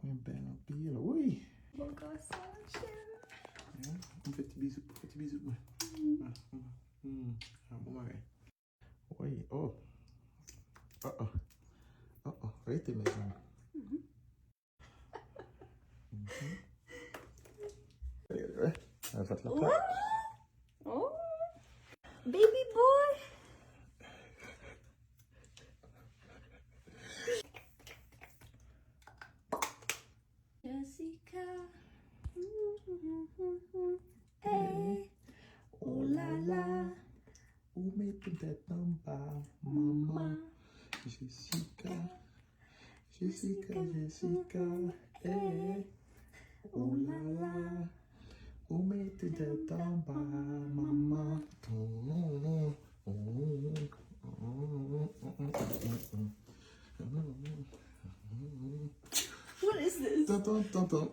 Un bel empire, oui. Bon gossage. Un petit bisou, petit bisou. Ouais. Oui, oh. Oh, oh. Oh, oh. Arrêtez, mes amis. Ouais. On va faire la plaque. Oh, baby boy. Jessica. Hey. Oh la la. Où met ton tête en bas, maman? Jessica. Jessica, Jessica. Hey. Oh la la. Où met ton tête en bas, maman? What is this? Tum, tum, tum, tum.